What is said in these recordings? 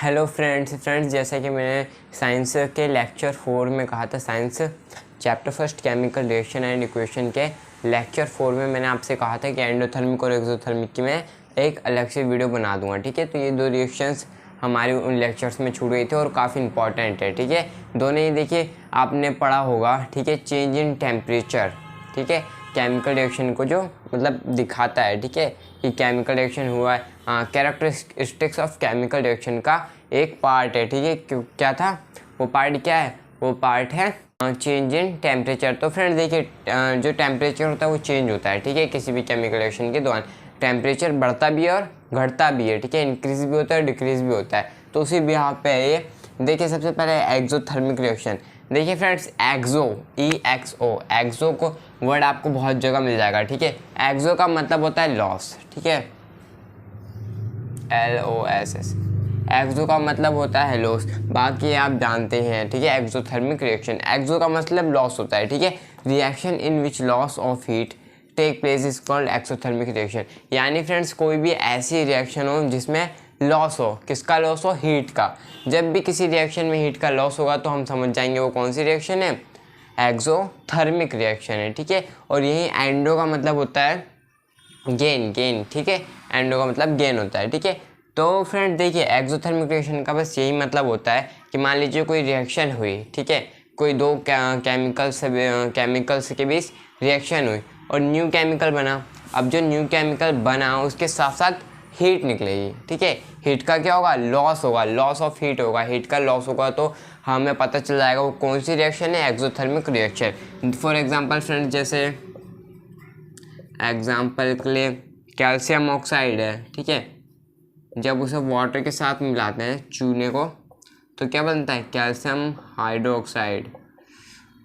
Hello friends जैसा कि मैंने साइंस के लेक्चर 4 में कहा था, science chapter first chemical reaction and equation के लेक्चर 4 में मैंने आपसे कहा था कि एंडोथर्मिक और एक्सोथर्मिक की मैं एक अलग से वीडियो बना दूंगा। ठीक है, तो ये दो रिएक्शंस हमारी उन लेक्चर्स में छूट गई थी और काफ़ी इंपॉर्टेंट है। ठीक है, दोनों ही देखिए आपने पढ़ा होगा। ठीक है, चेंज इन टेम्परेचर, ठीक है, केमिकल रिएक्शन को जो मतलब दिखाता है। ठीक है, कि केमिकल रिएक्शन हुआ है, कैरेक्टरिस्टिक्स ऑफ केमिकल रिएक्शन का एक पार्ट है। ठीक है, क्या था वो पार्ट, क्या है वो पार्ट है चेंज इन टेम्परेचर। तो फ्रेंड देखिए जो टेम्परेचर होता है वो चेंज होता है। ठीक है, किसी भी केमिकल रिएक्शन के दौरान टेम्परेचर बढ़ता भी है और घटता भी है। ठीक है, इंक्रीज भी होता है, डिक्रीज भी होता है। तो उसी बिहाफ पे है ये। देखिए सबसे पहले एक्सोथर्मिक रिएक्शन। देखिए फ्रेंड्स, एक्सो एक्सो को वर्ड आपको बहुत जगह मिल जाएगा। ठीक है, एक्सो का मतलब होता है लॉस। ठीक है, LOSS, एक्सो का मतलब होता है लॉस, बाकी आप जानते हैं। ठीक है, एक्सोथर्मिक रिएक्शन, एक्सो का मतलब लॉस होता है। ठीक है, reaction in which loss of heat take place is called exothermic reaction. यानी फ्रेंड्स कोई भी ऐसी रिएक्शन हो जिसमें लॉस हो, किसका लॉस हो, हीट का। जब भी किसी रिएक्शन में हीट का लॉस होगा तो हम समझ जाएंगे वो कौन सी रिएक्शन है, एक्सोथर्मिक रिएक्शन है। ठीक है, और यही एंडो का मतलब होता है गेन। ठीक है, एंडो का मतलब गेन होता है। ठीक है, तो फ्रेंड देखिए एक्सोथर्मिक रिएक्शन का बस यही मतलब होता है कि मान लीजिए कोई रिएक्शन हुई। ठीक है, कोई दो केमिकल्स के बीच रिएक्शन हुई और न्यू केमिकल बना। अब जो न्यू केमिकल बना उसके साथ साथ हीट निकलेगी। ठीक है, हीट का क्या होगा, लॉस होगा, लॉस ऑफ हीट होगा। हीट का लॉस होगा तो हमें पता चल जाएगा वो कौन सी रिएक्शन है, exothermic reaction. For example friend, जैसे एग्जांपल के लिए कैल्शियम ऑक्साइड है। ठीक है, जब उसे वाटर के साथ मिलाते हैं चूने को तो क्या बनता है, कैल्शियम हाइड्रोक्साइड,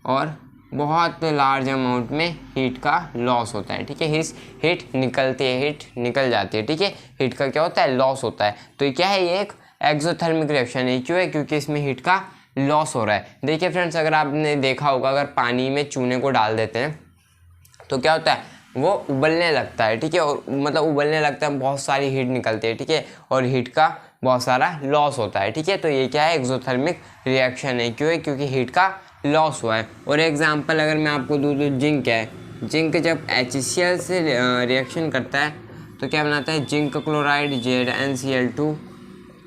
और बहुत लार्ज अमाउंट में हीट का लॉस होता है। ठीक है, हीट निकलती है, हीट निकल जाती है। ठीक है, हीट का क्या होता है, लॉस होता है। तो ये क्या है, ये एक एक्सोथर्मिक रिएक्शन है। क्यों है, क्योंकि इसमें हीट का लॉस हो रहा है। देखिए फ्रेंड्स, अगर आपने देखा होगा, अगर पानी में चूने को डाल देते हैं तो क्या होता है, वो उबलने लगता है। ठीक है, और मतलब उबलने लगता है, बहुत सारी हीट निकलती है। ठीक है, और हीट का बहुत सारा लॉस होता है। ठीक है, तो ये क्या है, एक्सोथर्मिक रिएक्शन है। क्यों है, क्योंकि हीट का लॉस हुआ है। और एग्जांपल अगर मैं आपको दूँ तो जिंक है। जिंक जब HCl से रिएक्शन करता है तो क्या बनाता है, zinc chloride ZnCl2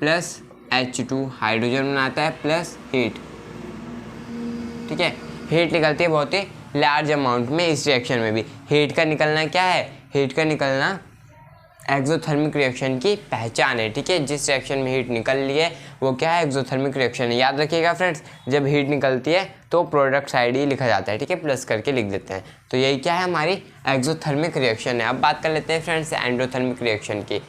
plus H2 hydrogen बनाता है प्लस हीट। ठीक है, हीट निकलती है बहुत ही लार्ज अमाउंट में। इस रिएक्शन में भी हीट का निकलना क्या है, हीट का निकलना एक्सोथर्मिक रिएक्शन की पहचान है। ठीक है, जिस रिएक्शन में हीट निकल रही है वो क्या है, एक्सोथर्मिक रिएक्शन है। याद रखिएगा फ्रेंड्स, जब हीट निकलती है तो प्रोडक्ट साइड ही लिखा जाता है। ठीक है, प्लस करके लिख देते हैं। तो यही क्या है, हमारी एक्सोथर्मिक रिएक्शन है। अब बात कर लेते हैं फ्रेंड्स एंडोथर्मिक रिएक्शन की।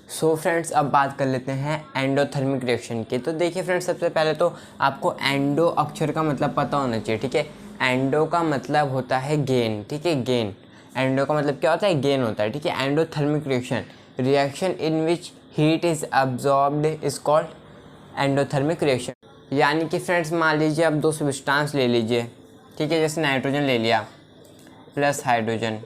सो फ्रेंड्स, अब बात कर लेते हैं एंडोथर्मिक रिएक्शन की। तो देखिए फ्रेंड्स, सबसे पहले तो आपको एंडो अक्षर का मतलब पता होना चाहिए। ठीक है, एंडो का मतलब होता है गेन। ठीक है, गेन, एंडो का मतलब क्या होता है, गेन होता है। ठीक है, endothermic reaction, reaction in which heat is absorbed is called endothermic reaction. यानी कि फ्रेंड्स मान लीजिए आप दो सब्सटेंस ले लीजिए। ठीक है, जैसे नाइट्रोजन ले लिया प्लस हाइड्रोजन।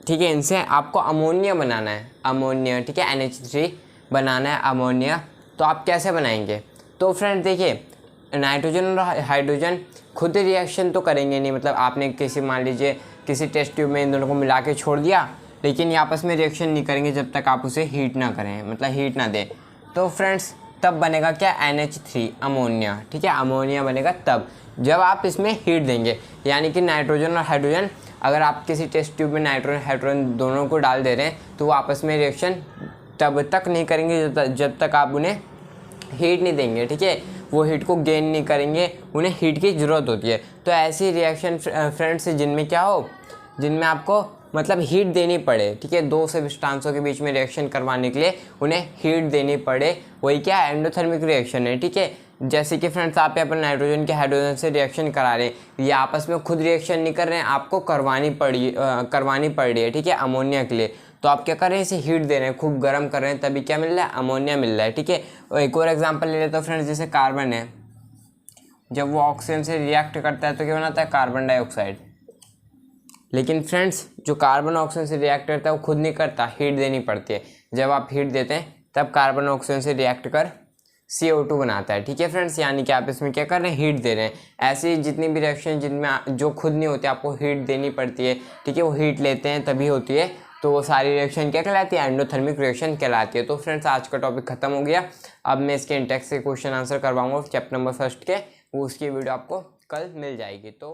ठीक है, इनसे आपको अमोनिया बनाना है, अमोनिया। ठीक है, NH3 बनाना है अमोनिया। तो आप कैसे बनाएंगे, तो फ्रेंड देखिए नाइट्रोजन और हाइड्रोजन खुद रिएक्शन तो करेंगे नहीं। मतलब आपने किसी मान लीजिए किसी टेस्ट ट्यूब में इन दोनों को मिला के छोड़ दिया, लेकिन ये आपस में रिएक्शन नहीं करेंगे जब तक आप उसे हीट ना करें, मतलब हीट ना दें। तो फ्रेंड्स तब बनेगा क्या, NH3 अमोनिया। ठीक है, अमोनिया बनेगा तब जब आप इसमें हीट देंगे। यानी कि नाइट्रोजन और हाइड्रोजन, अगर आप किसी टेस्ट ट्यूब में नाइट्रोजन हाइड्रोजन दोनों को डाल दे रहे हैं तो वो आपस में रिएक्शन तब तक नहीं करेंगे जब तक आप उन्हें हीट नहीं देंगे। ठीक है, वो हीट को गेन नहीं करेंगे, उन्हें हीट की ज़रूरत होती है। तो ऐसी रिएक्शन फ्रेंड्स जिनमें क्या हो, जिनमें आपको मतलब हीट देनी पड़े। ठीक है, दो सब्सटेंसों के बीच में रिएक्शन करवाने के लिए उन्हें हीट देनी पड़े, वही क्या एंडोथर्मिक रिएक्शन है। ठीक है, जैसे कि फ्रेंड्स आप यहाँ पर नाइट्रोजन के हाइड्रोजन से रिएक्शन करा रहे हैं, ये आपस में खुद रिएक्शन नहीं कर रहे हैं, आपको करवानी पड़ रही है। ठीक है, अमोनिया के लिए। तो आप क्या कर रहे हैं, इसे हीट दे रहे हैं, खूब गर्म कर रहे हैं, तभी क्या मिल रहा है, अमोनिया मिल रहा है। ठीक है, और एक और एग्जांपल ले लेते हो फ्रेंड्स, जैसे कार्बन है, जब वो ऑक्सीजन से रिएक्ट करता है तो क्या बनाता है, कार्बन डाइऑक्साइड। लेकिन फ्रेंड्स जो कार्बन ऑक्सीजन से रिएक्ट करता है वो खुद नहीं करता, हीट देनी पड़ती है। जब आप हीट देते हैं तब कार्बन ऑक्सीजन से रिएक्ट कर CO2 बनाता है। ठीक है फ्रेंड्स, यानी कि आप इसमें क्या कर रहे हैं, हीट दे रहे हैं। ऐसी जितनी भी रिएक्शन जिनमें जो खुद नहीं होती आपको हीट देनी पड़ती है, ठीक है, वो हीट लेते हैं तभी होती है, तो वो सारी रिएक्शन क्या कहलाती है, एंडोथर्मिक रिएक्शन कहलाती है। तो फ्रेंड्स आज का टॉपिक खत्म हो गया। अब मैं इसके इंटेक्स के क्वेश्चन आंसर करवाऊंगा चैप्टर नंबर 1 के, वो उसकी वीडियो आपको कल मिल जाएगी। तो